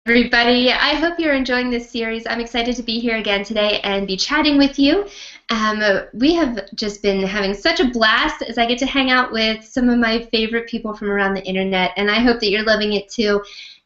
everybody. I hope you're enjoying this series. I'm excited to be here again today and be chatting with you. We have just been having such a blast as I get to hang out with some of my favorite people from around the internet, and I hope that you're loving it too.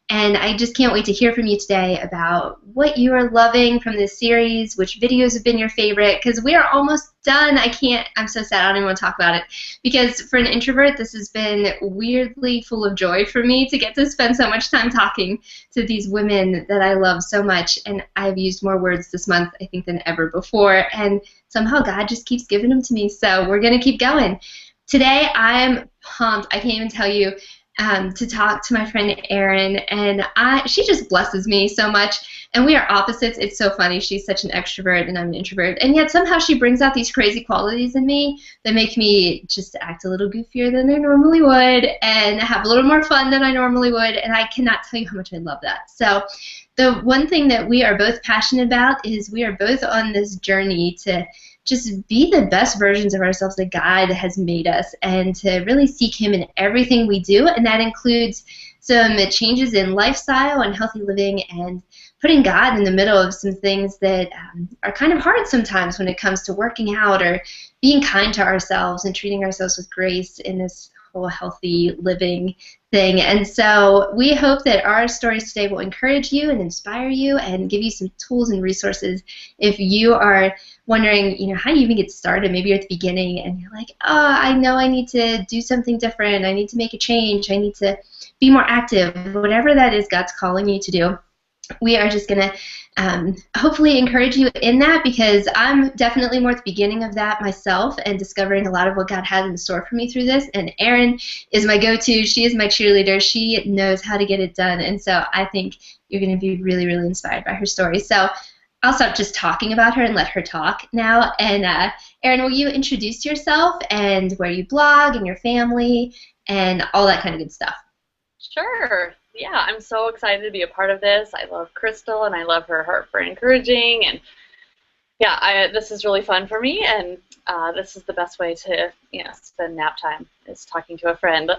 And I just can't wait to hear from you today about what you are loving from this series, which videos have been your favorite, because we are almost done. I'm so sad, I don't even want to talk about it. Because for an introvert, this has been weirdly full of joy for me to get to spend so much time talking to these women that I love so much. And I've used more words this month, I think, than ever before. And somehow God just keeps giving them to me. So we're going to keep going. Today, I'm pumped. I can't even tell you. To talk to my friend Erin, and she just blesses me so much, and we are opposites. It's so funny. She's such an extrovert, and I'm an introvert, and yet somehow she brings out these crazy qualities in me that make me just act a little goofier than I normally would, and have a little more fun than I normally would, and I cannot tell you how much I love that. So the one thing that we are both passionate about is we are both on this journey to just be the best versions of ourselves that God has made us, and to really seek Him in everything we do, and that includes some changes in lifestyle and healthy living, and putting God in the middle of some things that are kind of hard sometimes when it comes to working out or being kind to ourselves and treating ourselves with grace in this whole healthy living thing. And so we hope that our stories today will encourage you and inspire you and give you some tools and resources if you are wondering, how do you even get started? Maybe you're at the beginning and you're like, oh, I know I need to do something different. I need to make a change. I need to be more active. Whatever that is God's calling you to do, we are just going to hopefully encourage you in that, because I'm definitely more at the beginning of that myself and discovering a lot of what God has in store for me through this. And Erin is my go-to. She is my cheerleader. She knows how to get it done. And so I think you're going to be really, really inspired by her story. So I'll stop just talking about her and let her talk now. And Erin, will you introduce yourself and where you blog and your family and all that kind of good stuff? Sure. Yeah, I'm so excited to be a part of this. I love Crystal, and I love her heart for encouraging. And yeah, this is really fun for me, and this is the best way to spend nap time, is talking to a friend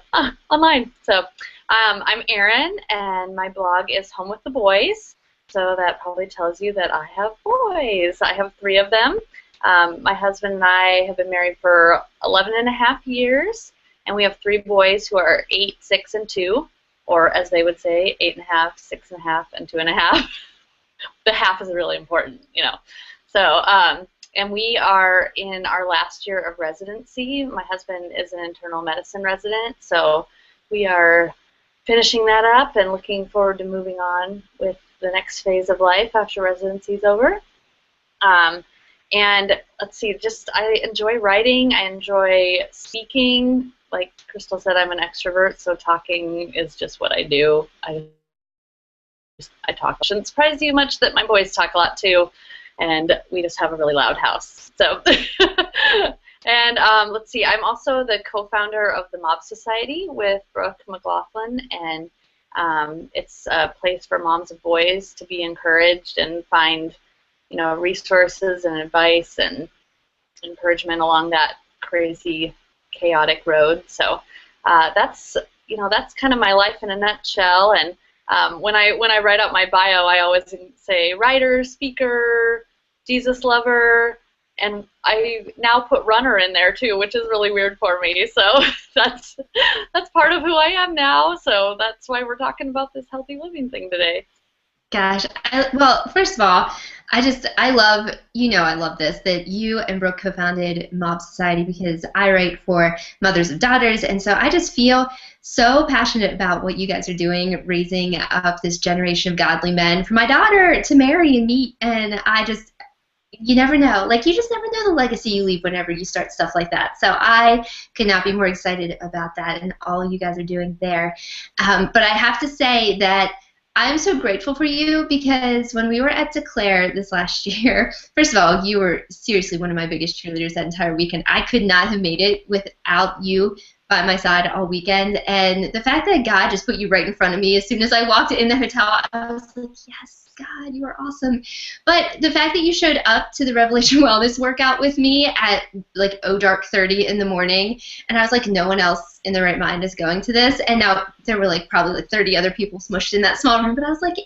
online. So I'm Erin, and my blog is Home with the Boys. So that probably tells you that I have boys. I have 3 of them. My husband and I have been married for 11 and a half years, and we have 3 boys who are 8, 6, and 2. Or as they would say, 8.5, 6.5, and 2.5. The half is really important, So, and we are in our last year of residency. My husband is an internal medicine resident, so we are finishing that up and looking forward to moving on with the next phase of life after residency is over. And let's see, I enjoy writing. I enjoy speaking. Like Crystal said, I'm an extrovert, so talking is just what I do. I talk. It shouldn't surprise you much that my boys talk a lot too, and we just have a really loud house. So, and let's see, I'm also the co-founder of the Mob Society with Brooke McLaughlin, and it's a place for moms of boys to be encouraged and find, resources and advice and encouragement along that crazy, chaotic road. So that's kind of my life in a nutshell. And when I write out my bio, I always say writer, speaker, Jesus lover, and I now put runner in there too, which is really weird for me. So that's part of who I am now. So that's why we're talking about this healthy living thing today. Gosh, well, first of all, I love this, that you and Brooke co-founded Mob Society, because I write for mothers of daughters, and so I just feel so passionate about what you guys are doing, raising up this generation of godly men for my daughter to marry and meet, and you never know. You just never know the legacy you leave whenever you start stuff like that. So I could not be more excited about that and all you guys are doing there. But I have to say that I'm so grateful for you, because when we were at Declare this last year, first of all, you were seriously one of my biggest cheerleaders that entire weekend. I could not have made it without you by my side all weekend. And the fact that God just put you right in front of me as soon as I walked in the hotel, I was like, yes, God, you are awesome. But the fact that you showed up to the Revelation Wellness workout with me at dark 30 in the morning, and I was like, no one else in their right mind is going to this. And now there were probably 30 other people smushed in that small room, but I was like,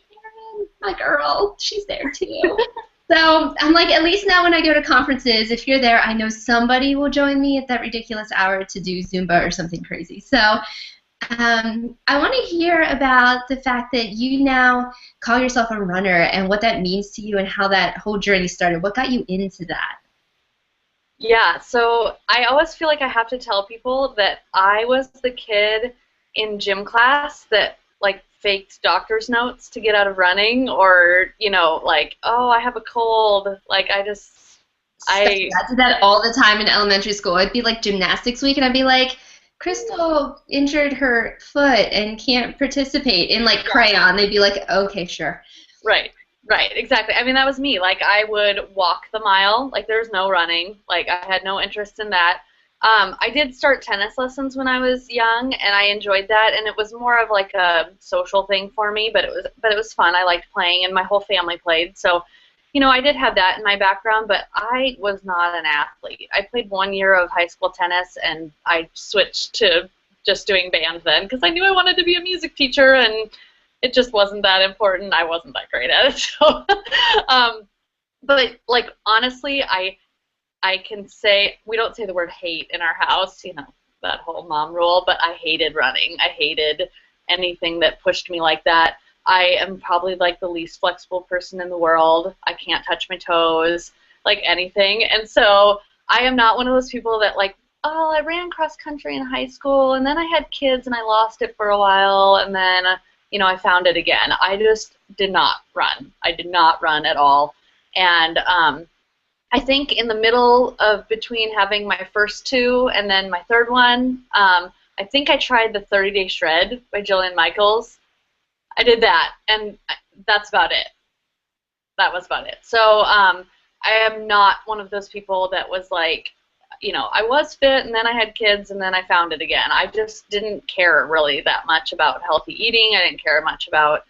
my girl, she's there too. So I'm like, at least now when I go to conferences, if you're there, I know somebody will join me at that ridiculous hour to do Zumba or something crazy. So I want to hear about the fact that you now call yourself a runner and what that means to you and how that whole journey started. What got you into that? Yeah, so I always feel like I have to tell people that I was the kid in gym class that like faked doctor's notes to get out of running, or like, oh, I have a cold. Like I I did that all the time in elementary school. It'd be like gymnastics week, and I'd be like, Crystal injured her foot and can't participate in like crayon. They'd be like, okay, sure. Right, right, exactly. I mean, that was me. Like, I would walk the mile. Like, there's no running. Like, I had no interest in that. I did start tennis lessons when I was young, and I enjoyed that. And it was more of like a social thing for me, but it was fun. I liked playing, and my whole family played. So, I did have that in my background, but I was not an athlete. I played 1 year of high school tennis, and I switched to just doing band then because I knew I wanted to be a music teacher, and it just wasn't that important. I wasn't that great at it. So, but like honestly, I can say we don't say the word hate in our house, that whole mom rule. But I hated running. I hated anything that pushed me like that. I am probably like the least flexible person in the world. I can't touch my toes, like anything. And so I am not one of those people that like, oh, I ran cross country in high school, and then I had kids and I lost it for a while, and then I found it again. I just did not run. I did not run at all. And I think in the middle of between having my first two and then my third one, I think I tried the 30-Day Shred by Jillian Michaels. I did that, and that's about it. That was about it. So I am not one of those people that was like, I was fit, and then I had kids, and then I found it again. I just didn't care really that much about healthy eating. I didn't care much about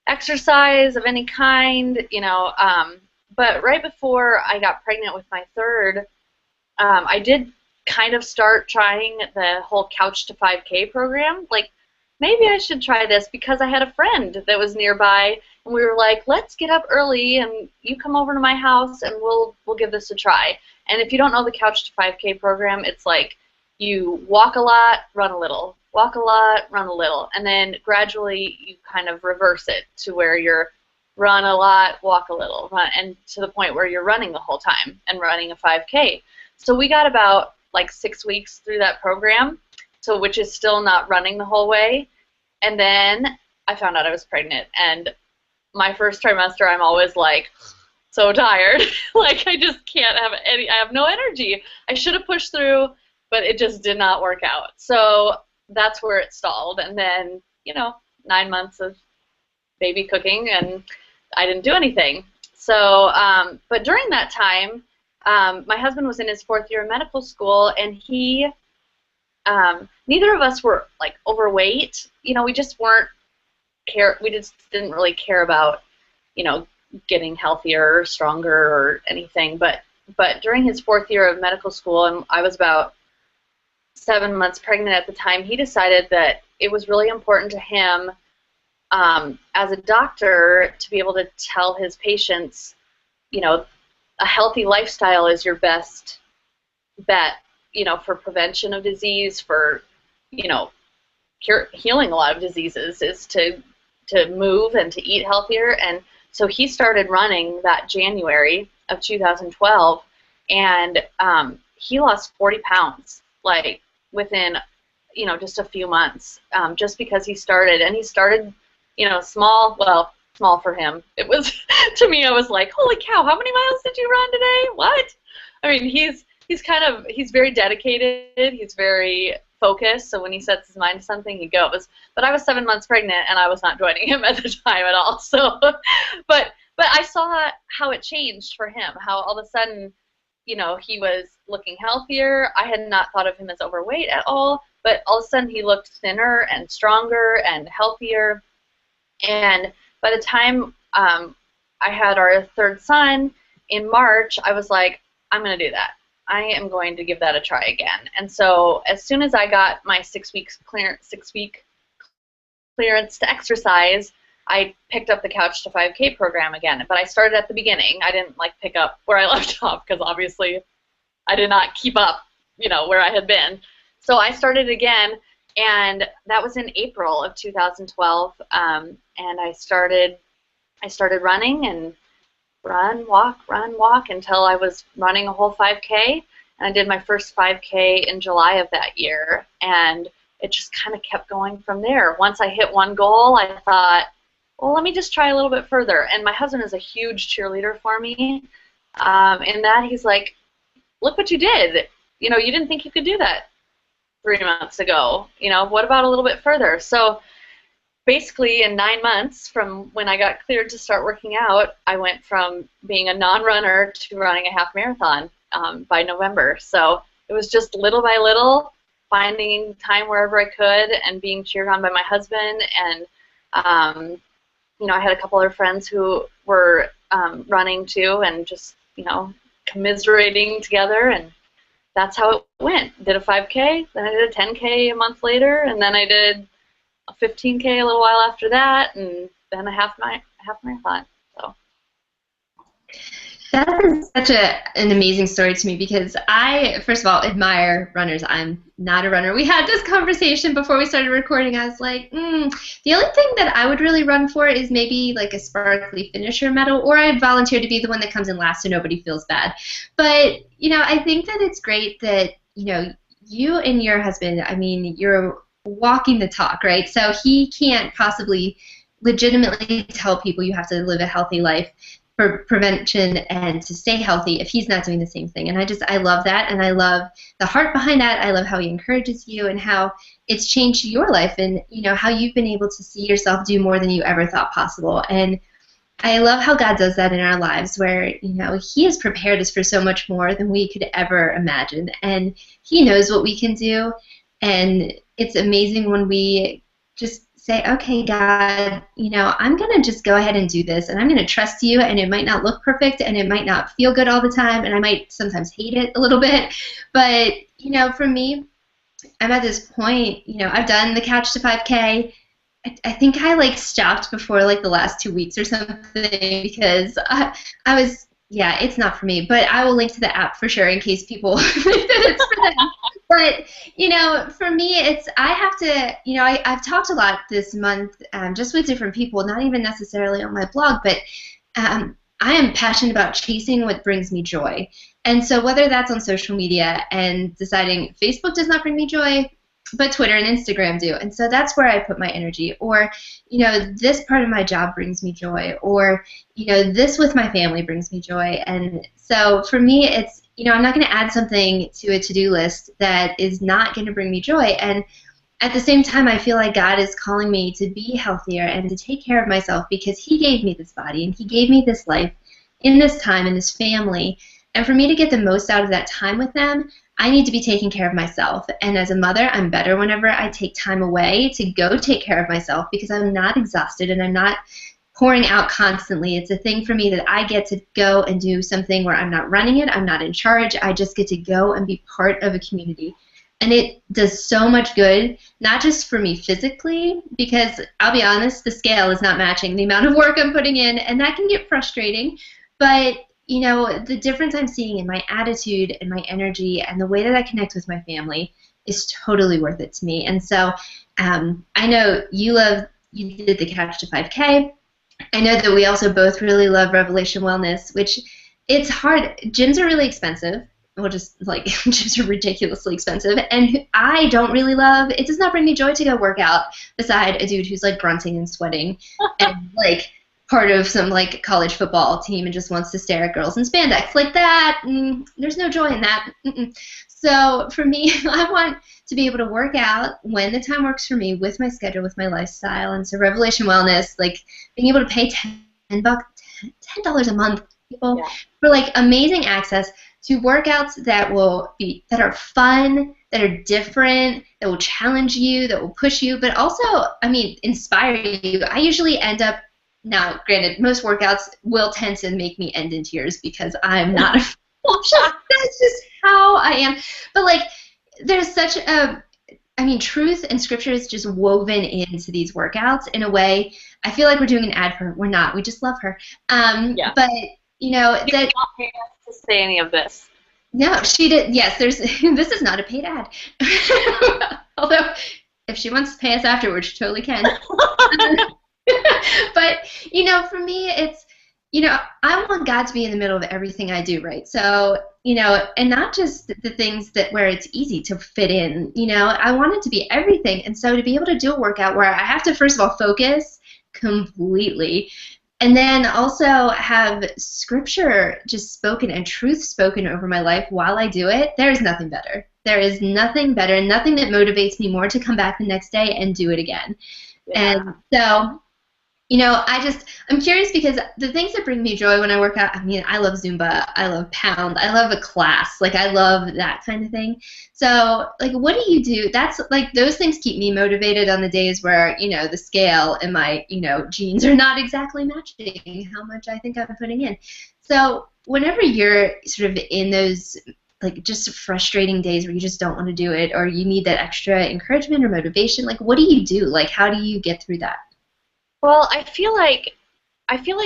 exercise of any kind, But right before I got pregnant with my third, I did kind of start trying the whole Couch to 5K program. Like, maybe I should try this because I had a friend that was nearby, and we were like, let's get up early and you come over to my house and we'll give this a try. And if you don't know the Couch to 5K program, it's like you walk a lot, run a little, walk a lot, run a little, and then gradually you kind of reverse it to where you're run a lot, walk a little, run, and to the point where you're running the whole time and running a 5K. So we got about like 6 weeks through that program, so which is still not running the whole way. And then I found out I was pregnant, and my first trimester I'm always like so tired. Like I just can't have I have no energy. I should have pushed through, but it just did not work out. So that's where it stalled. And then, 9 months of baby cooking, and I didn't do anything. So, but during that time, my husband was in his 4th year of medical school, and he, neither of us were like overweight. We just we just didn't really care about, getting healthier or stronger or anything. But during his 4th year of medical school, and I was about 7 months pregnant at the time, he decided that it was really important to him as a doctor to be able to tell his patients, a healthy lifestyle is your best bet, for prevention of disease, for, healing a lot of diseases, is to move and to eat healthier. And so he started running that January of 2012, and he lost 40 pounds, like within, just a few months, just because he started. And he started, small, well, small for him. It was, to me, I was like, holy cow, how many miles did you run today? What? I mean, he's very dedicated. He's very focused. So when he sets his mind to something, he goes. But I was 7 months pregnant, and I was not joining him at the time at all. So, but I saw how it changed for him, how all of a sudden, he was looking healthier. I had not thought of him as overweight at all, but all of a sudden he looked thinner and stronger and healthier. And by the time I had our third son in March, I was like, I'm going to do that. I am going to give that a try again. And so as soon as I got my 6 week clearance to exercise, I picked up the Couch to 5K program again, but I started at the beginning. I didn't like pick up where I left off because obviously I did not keep up, where I had been. So I started again, and that was in April of 2012. And I started running and run, walk until I was running a whole 5K. And I did my first 5K in July of that year, and it just kind of kept going from there. Once I hit one goal, I thought, well, let me just try a little bit further. And my husband is a huge cheerleader for me. In that he's like, look what you did. You didn't think you could do that 3 months ago. What about a little bit further? So basically in 9 months from when I got cleared to start working out, I went from being a non-runner to running a half marathon by November. So it was just little by little, finding time wherever I could and being cheered on by my husband. And I had a couple other friends who were running too, and just commiserating together, and that's how it went. Did a 5K, then I did a 10K a month later, and then I did a 15K a little while after that, and then a half marathon. So that is such an amazing story to me, because I, first of all, admire runners. I'm not a runner. We had this conversation before we started recording. I was like, the only thing that I would really run for is maybe like a sparkly finisher medal, or I'd volunteer to be the one that comes in last so nobody feels bad. But, I think that it's great that, you and your husband, you're walking the talk, right? So he can't possibly legitimately tell people you have to live a healthy life for prevention and to stay healthy if he's not doing the same thing. And I love that, and I love the heart behind that. I love how he encourages you and how it's changed your life, and how you've been able to see yourself do more than you ever thought possible. And I love how God does that in our lives, where he has prepared us for so much more than we could ever imagine, and he knows what we can do. And it's amazing when we just say, okay, God, I'm going to just go ahead and do this, and I'm going to trust you, and it might not look perfect, and it might not feel good all the time, and I might sometimes hate it a little bit, but, for me, I'm at this point, I've done the Couch to 5K. I think I, stopped before, the last 2 weeks or something, because I was, it's not for me, but I will link to the app for sure in case people think that it's for them. But, for me, I have to, I've talked a lot this month just with different people, not even necessarily on my blog, but I am passionate about chasing what brings me joy. And so whether that's on social media and deciding Facebook does not bring me joy, but Twitter and Instagram do. And so that's where I put my energy. Or, this part of my job brings me joy. Or, this with my family brings me joy. And so for me, it's, I'm not going to add something to a to-do list that is not going to bring me joy. And at the same time, I feel like God is calling me to be healthier and to take care of myself, because he gave me this body and he gave me this life in this time, in this family. And for me to get the most out of that time with them, I need to be taking care of myself. And as a mother, I'm better whenever I take time away to go take care of myself, because I'm not exhausted and I'm not pouring out constantly. It's a thing for me that I get to go and do something where I'm not running it, I'm not in charge, I just get to go and be part of a community. And it does so much good, not just for me physically, because I'll be honest, the scale is not matching the amount of work I'm putting in, and that can get frustrating, but the difference I'm seeing in my attitude and my energy and the way that I connect with my family is totally worth it to me. And so I know you did the Couch to 5K. I know that we also both really love Revelation Wellness, which it's hard. Gyms are really expensive. Well, just gyms are ridiculously expensive. And I don't really love, it does not bring me joy to go work out beside a dude who's grunting and sweating and part of some college football team and just wants to stare at girls in spandex like that. There's no joy in that. So for me, I want to be able to work out when the time works for me, with my schedule, with my lifestyle. And so Revelation Wellness, being able to pay $10 a month, people, for amazing access to workouts that are fun, that are different, that will challenge you, that will push you, but also, inspire you. I usually end up, now, granted, most workouts will tend to make me end in tears because I'm not that's just how I am. But there's such a I mean, truth and scripture is just woven into these workouts in a way. I feel like we're doing an ad for her. We're not. We just love her. Yeah. But you know You that cannot pay us to say any of this. no, she did. Yes, there's. This is not a paid ad. Although, if she wants to pay us afterwards, she totally can. But for me, it's I want God to be in the middle of everything I do, right? So and not just the things that where it's easy to fit in. I want it to be everything, and so to be able to do a workout where I have to first of all focus completely, and then also have scripture just spoken and truth spoken over my life while I do it. There is nothing better. There is nothing better, and nothing that motivates me more to come back the next day and do it again. Yeah. And so I'm curious because the things that bring me joy when I work out, I mean, I love Zumba, I love Pound, I love a class, like I love that kind of thing. So, like, what do you do? That's like those things keep me motivated on the days where, the scale and my, jeans are not exactly matching how much I think I'm putting in. So, whenever you're sort of in those like just frustrating days where you just don't want to do it or you need that extra encouragement or motivation, like what do you do? Like, how do you get through that? Well, I feel like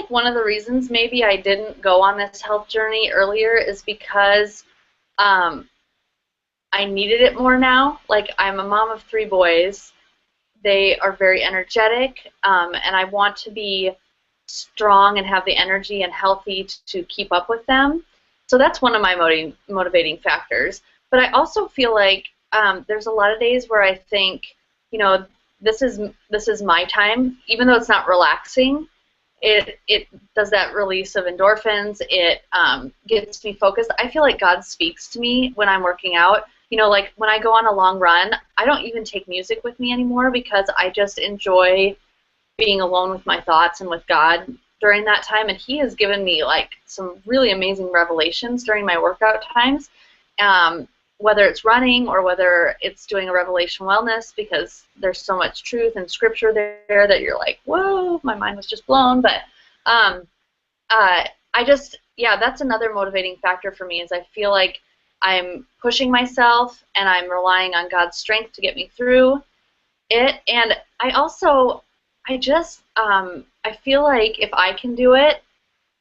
one of the reasons maybe I didn't go on this health journey earlier is because um, I needed it more now. Like I'm a mom of 3 boys. They are very energetic, and I want to be strong and have the energy and healthy to keep up with them. So that's one of my motivating factors. But I also feel like there's a lot of days where I think, you know, this is my time, even though it's not relaxing. It does that release of endorphins. It gets me focused. I feel like God speaks to me when I'm working out. Like when I go on a long run, I don't even take music with me anymore because I just enjoy being alone with my thoughts and with God during that time. And He has given me like some really amazing revelations during my workout times. Whether it's running or whether it's doing a revelation wellness, because there's so much truth and scripture there that you're like, whoa, my mind was just blown. But that's another motivating factor for me is I feel like I'm pushing myself and I'm relying on God's strength to get me through it. And I feel like if I can do it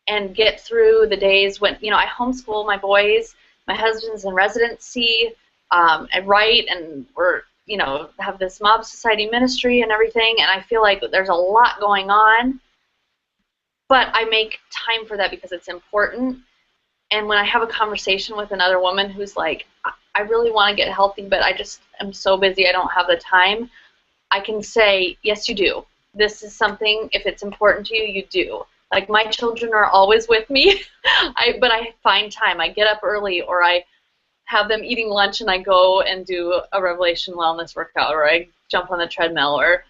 and get through the days when, I homeschool my boys, my husband's in residency, I write, and we're, have this mob society ministry and everything, and I feel like there's a lot going on, but I make time for that because it's important. And when I have a conversation with another woman who's like, I really want to get healthy, but I just am so busy, I don't have the time, I can say, yes, you do. This is something, if it's important to you, you do. Like, my children are always with me, but I find time. I get up early, or I have them eating lunch, and I go and do a Revelation Wellness workout, or I jump on the treadmill, or,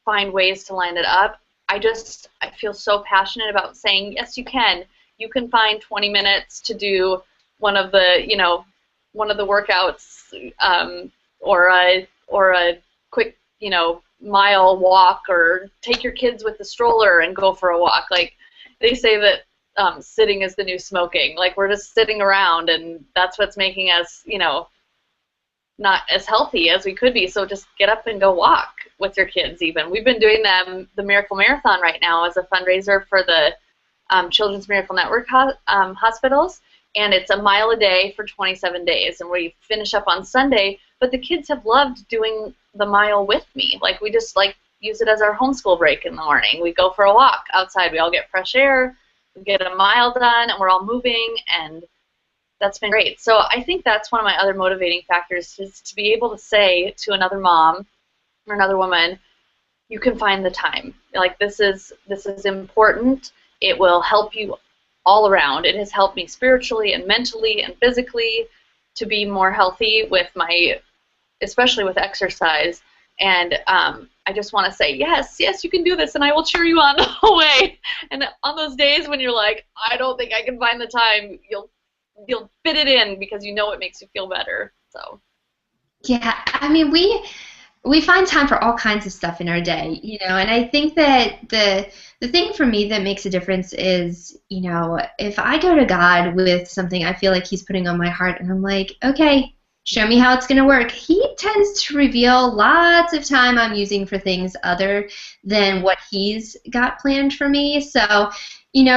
find ways to line it up. I feel so passionate about saying, yes, you can. You can find 20 minutes to do one of the workouts, or a quick, mile walk, or take your kids with the stroller and go for a walk. Like they say that sitting is the new smoking. Like we're just sitting around, and that's what's making us, not as healthy as we could be. So just get up and go walk with your kids. Even we've been doing the Miracle Marathon right now as a fundraiser for the Children's Miracle Network hospitals, and it's a mile a day for 27 days, and we finish up on Sunday. But the kids have loved doing the mile with me. Like we just use it as our homeschool break in the morning. We go for a walk outside. We all get fresh air. We get a mile done, and we're all moving, and that's been great. So I think that's one of my other motivating factors is to be able to say to another mom or another woman, you can find the time. Like this is important. It will help you all around. It has helped me spiritually and mentally and physically to be more healthy with especially with exercise. And I just want to say, yes, you can do this, and I will cheer you on the whole way. And on those days when you're like, I don't think I can find the time, you'll fit it in because you know it makes you feel better. So. Yeah, I mean, we find time for all kinds of stuff in our day, and I think that the thing for me that makes a difference is, if I go to God with something I feel like He's putting on my heart, and I'm like, okay, show me how it's going to work. He tends to reveal lots of time I'm using for things other than what he's got planned for me. So,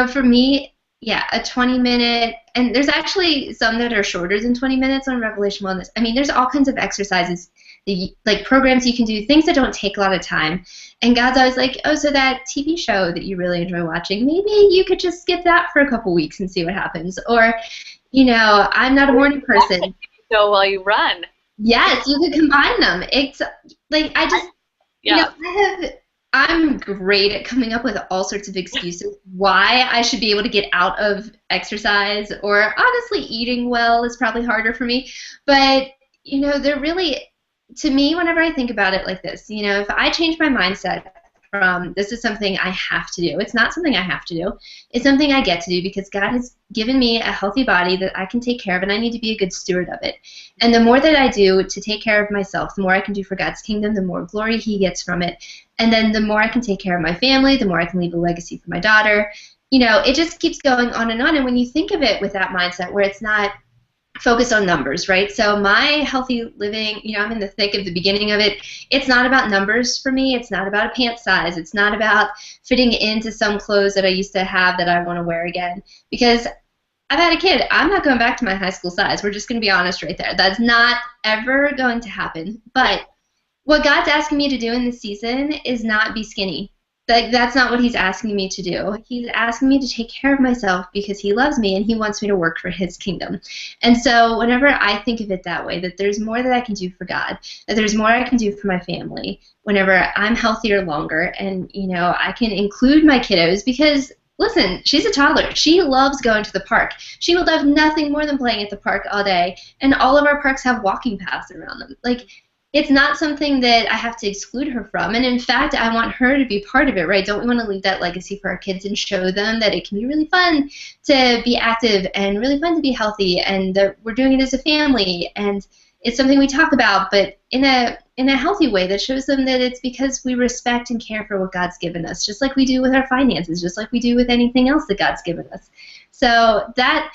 for me, yeah, a 20-minute, and there's actually some that are shorter than 20 minutes on Revelation Wellness. I mean, there's all kinds of exercises, like programs you can do, things that don't take a lot of time. And God's always like, oh, so that TV show that you really enjoy watching, maybe you could just skip that for a couple weeks and see what happens. Or, I'm not a morning person. So while you run. Yes, you could combine them. It's like Yeah. I'm great at coming up with all sorts of excuses why I should be able to get out of exercise, or honestly, eating well is probably harder for me. But, they're really, to me, whenever I think about it like this, if I change my mindset from this is something I have to do, it's not something I have to do, it's something I get to do because God has given me a healthy body that I can take care of, and I need to be a good steward of it. And the more that I do to take care of myself, the more I can do for God's kingdom, the more glory He gets from it. And then the more I can take care of my family, the more I can leave a legacy for my daughter. It just keeps going on and on. And when you think of it with that mindset where it's not focus on numbers, right? So my healthy living, I'm in the thick of the beginning of it. It's not about numbers for me. It's not about a pant size. It's not about fitting into some clothes that I used to have that I want to wear again. Because I've had a kid. I'm not going back to my high school size. We're just going to be honest right there. That's not ever going to happen. But what God's asking me to do in this season is not be skinny. That's not what He's asking me to do. He's asking me to take care of myself because He loves me and He wants me to work for His kingdom. And so whenever I think of it that way, that there's more that I can do for God, that there's more I can do for my family, whenever I'm healthier longer, and I can include my kiddos because, listen, she's a toddler. She loves going to the park. She will love nothing more than playing at the park all day, and all of our parks have walking paths around them. It's not something that I have to exclude her from. And in fact, I want her to be part of it, right? Don't we want to leave that legacy for our kids and show them that it can be really fun to be active and really fun to be healthy, and that we're doing it as a family, and it's something we talk about, but in a healthy way that shows them that it's because we respect and care for what God's given us, just like we do with our finances, just like we do with anything else that God's given us. So that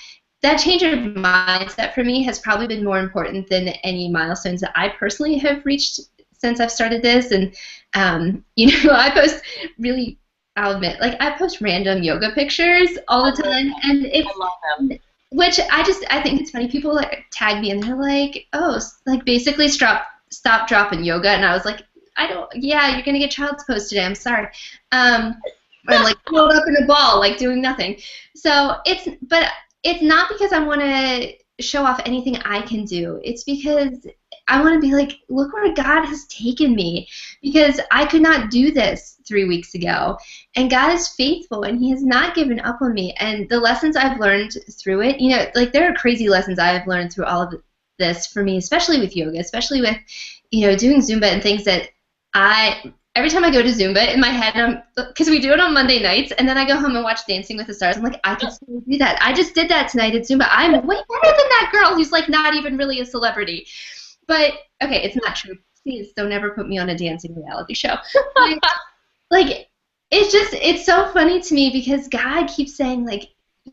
change of mindset for me has probably been more important than any milestones that I personally have reached since I've started this. And, I post really, I'll admit, I post random yoga pictures all the time. And I love them. Which I think it's funny. People tag me and they're like, oh, basically stop, drop, and yoga. And I was like, you're going to get child's pose today. I'm sorry. I'm curled up in a ball, doing nothing. So but it's not because I want to show off anything I can do. It's because I want to be look where God has taken me, because I could not do this 3 weeks ago. And God is faithful, and He has not given up on me. And the lessons I've learned through it, there are crazy lessons I have learned through all of this for me, especially with yoga, especially with, doing Zumba and things that every time I go to Zumba, in my head, because we do it on Monday nights, and then I go home and watch Dancing with the Stars. I'm like, I can still do that. I just did that tonight at Zumba. I'm way better than that girl who's not even really a celebrity. But okay, it's not true. Please don't ever put me on a dancing reality show. It's so funny to me because God keeps saying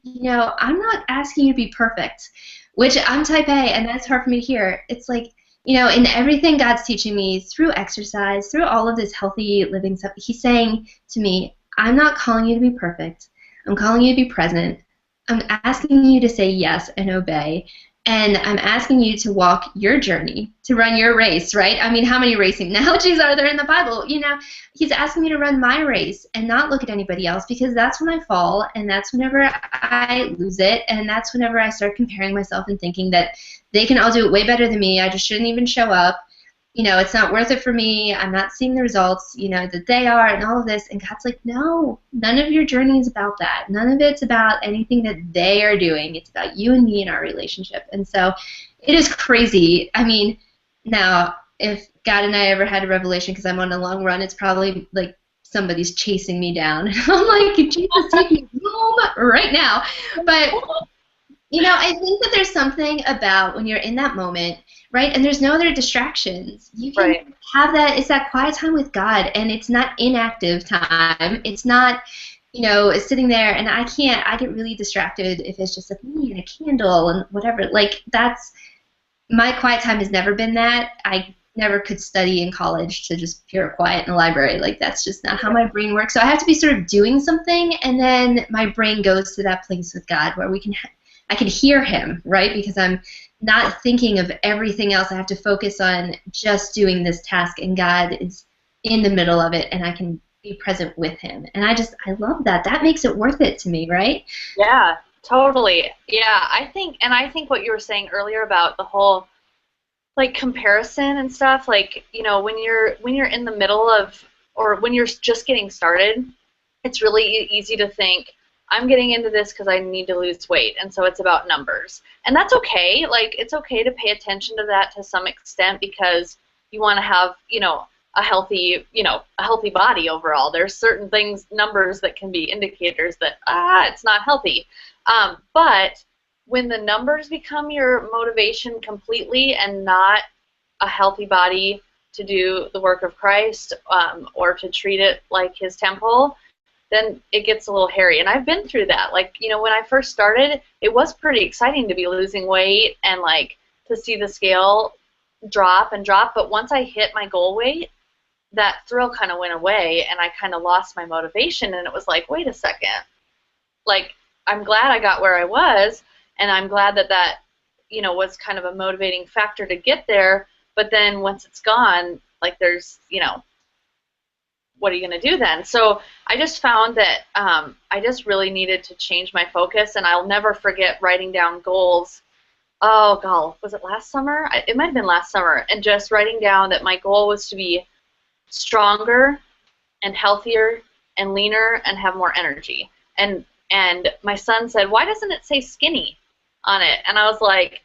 I'm not asking you to be perfect, which I'm type A, and that's hard for me to hear. It's in everything God's teaching me through exercise, through all of this healthy living stuff, He's saying to me, I'm not calling you to be perfect. I'm calling you to be present. I'm asking you to say yes and obey. And I'm asking you to walk your journey, to run your race, right? I mean, how many racing analogies are there in the Bible? He's asking me to run my race and not look at anybody else, because that's when I fall, and that's whenever I lose it, and that's whenever I start comparing myself and thinking that they can all do it way better than me. I just shouldn't even show up. It's not worth it for me. I'm not seeing the results, that they are, and all of this. And God's like, no, none of your journey is about that. None of it's about anything that they are doing. It's about you and me and our relationship. And so it is crazy. I mean, now, if God and I ever had a revelation because I'm on a long run, it's probably somebody's chasing me down. And I'm like, Jesus, take me home right now. But I think that there's something about when you're in that moment, right, and there's no other distractions. You can have that, it's that quiet time with God, and it's not inactive time. It's not, sitting there, and I get really distracted if it's just me and a candle and whatever. That's my quiet time has never been that. I never could study in college to just pure quiet in the library. Like, that's just not how my brain works. So I have to be sort of doing something, and then my brain goes to that place with God where I can hear him, right? Because I'm not thinking of everything else. I have to focus on just doing this task, and God is in the middle of it, and I can be present with him. And I love that. That makes it worth it to me, right? Yeah, totally. Yeah, I think what you were saying earlier about the whole like comparison and stuff, like, you know, when you're in the middle of, or when you're just getting started, it's really easy to think, I'm getting into this because I need to lose weight, and so it's about numbers. And that's okay. Like, it's okay to pay attention to that to some extent because you want to have, you know, a healthy body overall. There's certain things, numbers that can be indicators that, it's not healthy. But when the numbers become your motivation completely and not a healthy body to do the work of Christ, or to treat it like his temple, then it gets a little hairy. And I've been through that. Like, you know, when I first started, it was pretty exciting to be losing weight and like to see the scale drop and drop. But once I hit my goal weight, that thrill kind of went away, and I kind of lost my motivation. And it was like, wait a second. Like, I'm glad I got where I was, and I'm glad that, you know, was kind of a motivating factor to get there. But then once it's gone, like, there's, you know, what are you going to do then? So I just found that I just really needed to change my focus, and I'll never forget writing down goals. Oh, God, was it last summer? It might have been last summer, and just writing down that my goal was to be stronger and healthier and leaner and have more energy. And my son said, why doesn't it say skinny on it? And I was like,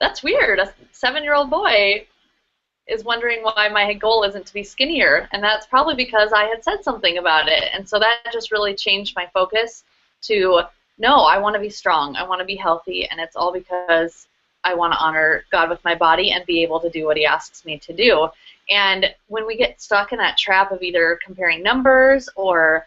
that's weird. A 7-year-old boy is wondering why my goal isn't to be skinnier, and that's probably because I had said something about it. And so that just really changed my focus to, no, I want to be strong, I want to be healthy, and it's all because I want to honor God with my body and be able to do what he asks me to do. And when we get stuck in that trap of either comparing numbers or,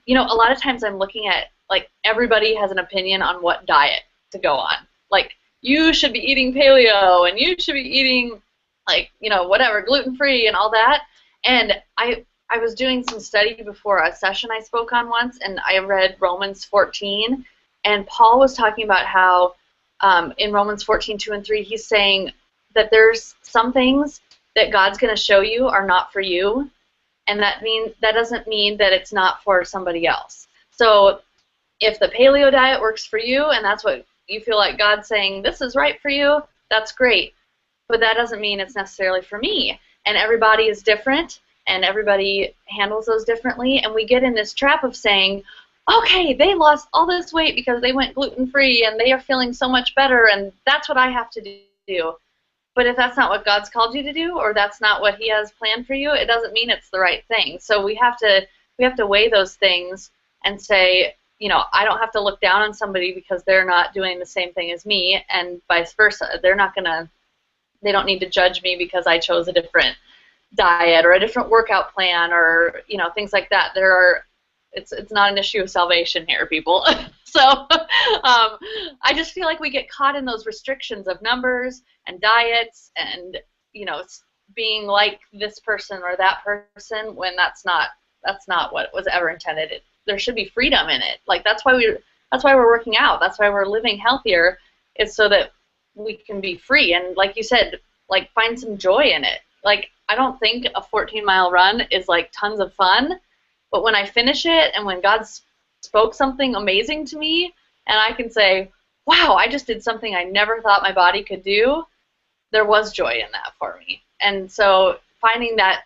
you know, a lot of times I'm looking at, like, everybody has an opinion on what diet to go on. Like, you should be eating paleo, and you should be eating, like, you know, whatever, gluten-free and all that. And I was doing some study before a session I spoke on once, and I read Romans 14, and Paul was talking about how in Romans 14:2 and 3, he's saying that there's some things that God's going to show you are not for you, and that doesn't mean that it's not for somebody else. So if the paleo diet works for you, and that's what you feel like God's saying, this is right for you, that's great. But that doesn't mean it's necessarily for me. And everybody is different, and everybody handles those differently. And we get in this trap of saying, okay, they lost all this weight because they went gluten-free, and they are feeling so much better, and that's what I have to do. But if that's not what God's called you to do, or that's not what he has planned for you, it doesn't mean it's the right thing. So we have to weigh those things and say, you know, I don't have to look down on somebody because they're not doing the same thing as me, and vice versa. They don't need to judge me because I chose a different diet or a different workout plan, or, you know, things like that. It's not an issue of salvation here, people. So I just feel like we get caught in those restrictions of numbers and diets and, you know, being like this person or that person, when that's not what was ever intended. There should be freedom in it. Like, that's why we're working out. That's why we're living healthier, is so that we can be free. And like you said, like, find some joy in it. Like, I don't think a 14-mile run is like tons of fun, but when I finish it and when God spoke something amazing to me and I can say, wow, I just did something I never thought my body could do, there was joy in that for me. And so finding that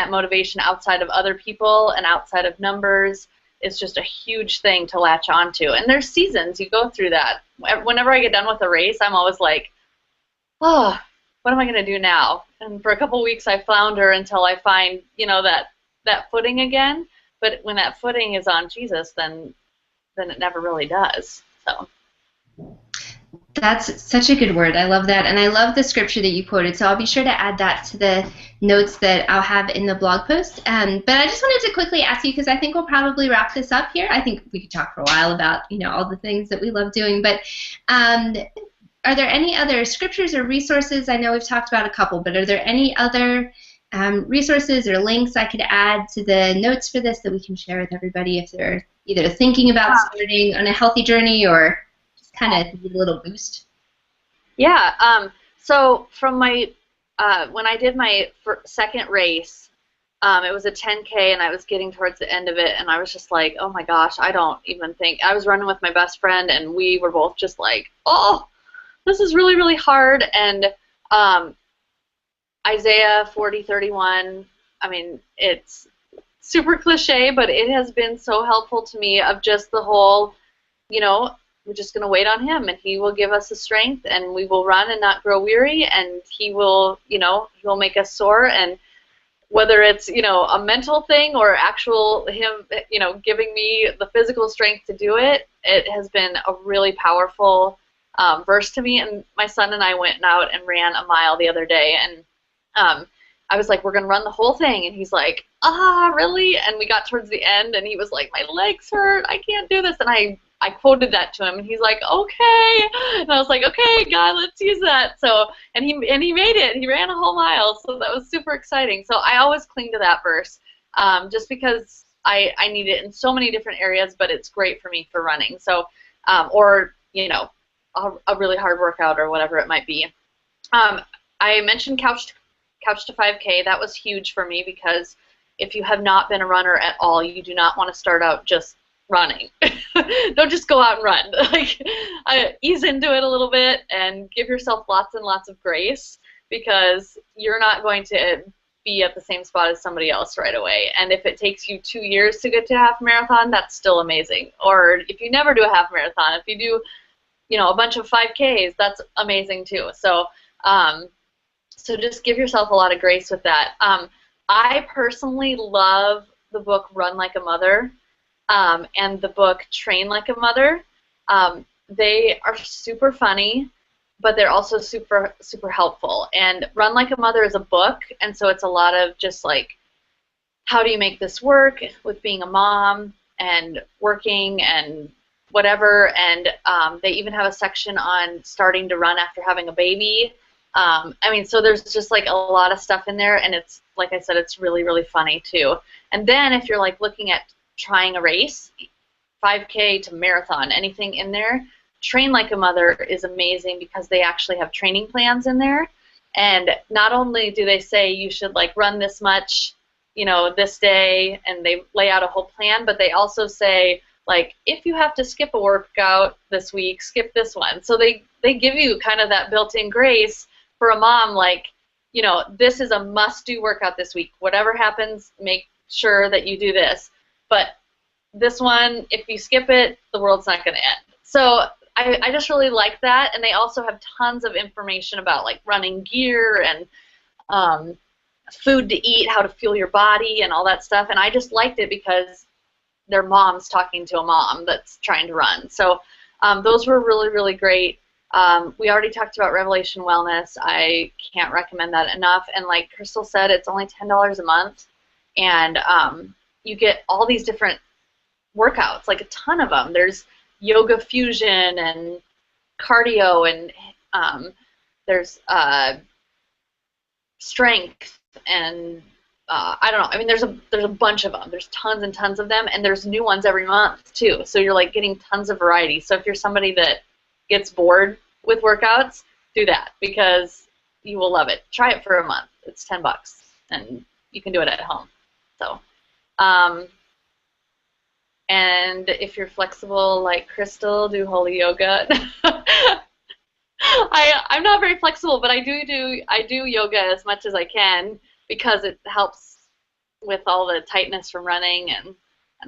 motivation outside of other people and outside of numbers is just a huge thing to latch onto. And there's seasons you go through that. Whenever I get done with a race, I'm always like, oh, what am I going to do now? And for a couple weeks I flounder until I find, you know, that footing again. But when that footing is on Jesus, then it never really does. So that's such a good word. I love that. And I love the scripture that you quoted. So I'll be sure to add that to the notes that I'll have in the blog post. But I just wanted to quickly ask you, because I think we'll probably wrap this up here. I think we could talk for a while about, you know, all the things that we love doing. But are there any other scriptures or resources? I know we've talked about a couple, but are there any other resources or links I could add to the notes for this that we can share with everybody if they're either thinking about starting on a healthy journey or just kind of need a little boost? Yeah. So from my when I did my second race, it was a 10K, and I was getting towards the end of it, and I was just like, oh my gosh, I don't even think. I was running with my best friend, and we were both just like, oh, this is really, really hard. And Isaiah 40:31, I mean, it's super cliche, but it has been so helpful to me of just the whole, we're just going to wait on him, and he will give us the strength, and we will run and not grow weary, and he will, he'll make us soar. And whether it's, a mental thing or actual him, giving me the physical strength to do it, it has been a really powerful verse to me. And my son and I went out and ran a mile the other day, and I was like, we're going to run the whole thing. And he's like, really? And we got towards the end, and he was like, my legs hurt. I can't do this. And I quoted that to him, and he's like, okay. And I was like, okay, God, let's use that. So, and he made it. He ran a whole mile, so that was super exciting. So I always cling to that verse, just because I need it in so many different areas, but it's great for me for running. So, or, a really hard workout or whatever it might be. I mentioned Couch to 5K. That was huge for me, because if you have not been a runner at all, you do not want to start out just running. Don't just go out and run. Ease into it a little bit and give yourself lots and lots of grace, because you're not going to be at the same spot as somebody else right away. And if it takes you 2 years to get to a half marathon, that's still amazing. Or if you never do a half marathon, if you do, a bunch of 5Ks, that's amazing too. So, so just give yourself a lot of grace with that. I personally love the book Run Like a Mother, and the book Train Like a Mother. They are super funny, but they're also super, super helpful. And Run Like a Mother is a book, and so it's a lot of just like, how do you make this work with being a mom and working and whatever. And they even have a section on starting to run after having a baby. So there's just like a lot of stuff in there, and it's, like I said, it's really, really funny too. And then if you're like looking at trying a race, 5K to marathon, anything in there, Train Like a Mother is amazing, because they actually have training plans in there. And not only do they say you should like run this much, this day, and they lay out a whole plan, but they also say, like, if you have to skip a workout this week, skip this one. So they give you kind of that built-in grace for a mom, like, this is a must-do workout this week. Whatever happens, make sure that you do this. But this one, if you skip it, the world's not going to end. So I just really like that. And they also have tons of information about, like, running gear and food to eat, how to fuel your body, and all that stuff. And I just liked it because they're moms talking to a mom that's trying to run. So those were really, really great. We already talked about Revelation Wellness. I can't recommend that enough. And like Crystal said, it's only $10 a month. And you get all these different workouts, like a ton of them. There's yoga fusion and cardio, and there's strength, and I don't know. I mean, there's a bunch of them. There's tons and tons of them, and there's new ones every month too. So you're like getting tons of variety. So if you're somebody that gets bored with workouts, do that, because you will love it. Try it for a month. It's $10, and you can do it at home. So, and if you're flexible like Crystal, do holy yoga. I'm not very flexible, but I do yoga as much as I can, because it helps with all the tightness from running and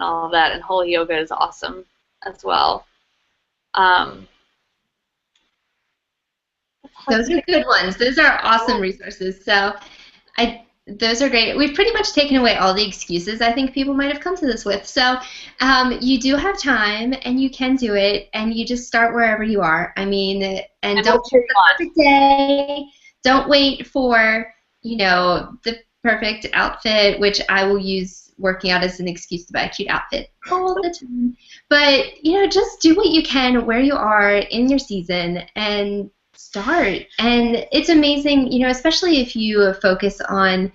all of that. And holy yoga is awesome as well. Those are good ones. Those are awesome resources. So those are great. We've pretty much taken away all the excuses I think people might have come to this with. So you do have time, and you can do it, and you just start wherever you are. I mean, and don't wait for the perfect day. Don't wait for, the perfect outfit, which I will use working out as an excuse to buy a cute outfit all the time. But, just do what you can where you are in your season, and start. And it's amazing, especially if you focus on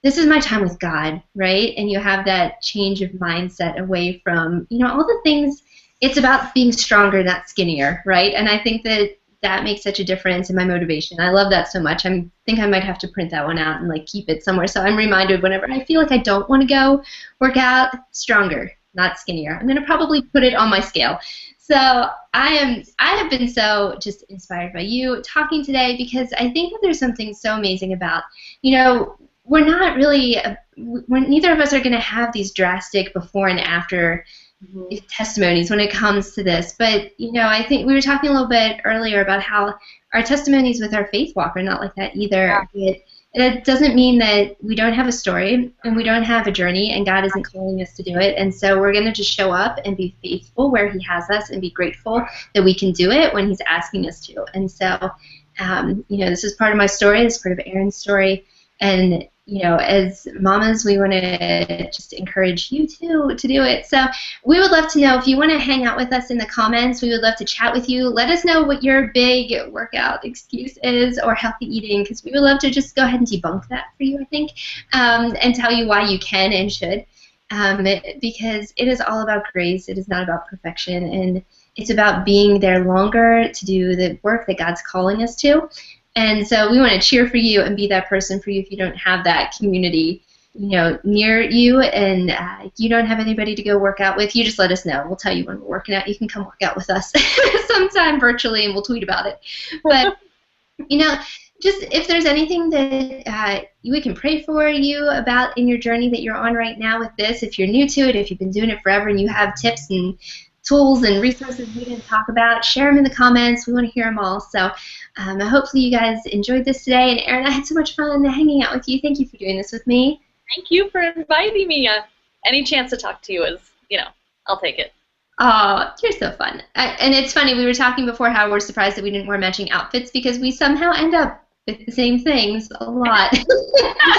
this is my time with God, right? And you have that change of mindset away from, all the things. It's about being stronger, not skinnier, right? And I think that makes such a difference in my motivation. I love that so much. I think I might have to print that one out and like keep it somewhere so I'm reminded whenever I feel like I don't want to go work out. Stronger, not skinnier. I'm going to probably put it on my scale. So I have been so just inspired by you talking today because I think that there's something so amazing about, we're not really, neither of us are going to have these drastic before and after testimonies when it comes to this. But, I think we were talking a little bit earlier about how our testimonies with our faith walk are not like that either. Yeah. It doesn't mean that we don't have a story and we don't have a journey and God isn't calling us to do it. And so we're going to just show up and be faithful where he has us and be grateful that we can do it when he's asking us to. And so, this is part of my story. This is part of Erin's story. And, as mamas, we want to just encourage you to do it. So we would love to know if you want to hang out with us in the comments. We would love to chat with you. Let us know what your big workout excuse is or healthy eating, because we would love to just go ahead and debunk that for you, I think, and tell you why you can and should, because it is all about grace. It is not about perfection, and it's about being there longer to do the work that God's calling us to. And so we want to cheer for you and be that person for you if you don't have that community, near you and you don't have anybody to go work out with. You just let us know. We'll tell you when we're working out. You can come work out with us sometime virtually and we'll tweet about it. But, just if there's anything that we can pray for you about in your journey that you're on right now with this, if you're new to it, if you've been doing it forever and you have tips and tools and resources we didn't talk about, share them in the comments. We want to hear them all. So hopefully you guys enjoyed this today. And Erin, I had so much fun hanging out with you. Thank you for doing this with me. Thank you for inviting me. Any chance to talk to you is, I'll take it. Oh, you're so fun. And it's funny, we were talking before how we're surprised that we didn't wear matching outfits because we somehow end up with the same things a lot.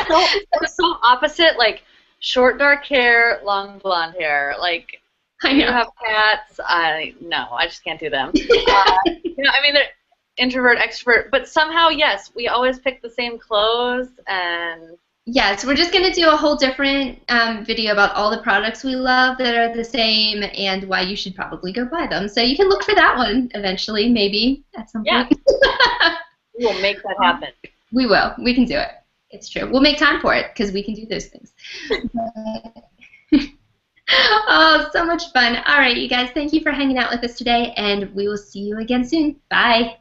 We're so opposite, like short dark hair, long blonde hair. Like, I know. You have cats. I just can't do them. They're introvert, extrovert, but somehow, yes, we always pick the same clothes. And yes, we're just going to do a whole different video about all the products we love that are the same and why you should probably go buy them. So you can look for that one eventually, maybe at some point. We will make that happen. We will. We can do it. It's true. We'll make time for it because we can do those things. Oh, so much fun. All right, you guys, thank you for hanging out with us today, and we will see you again soon. Bye.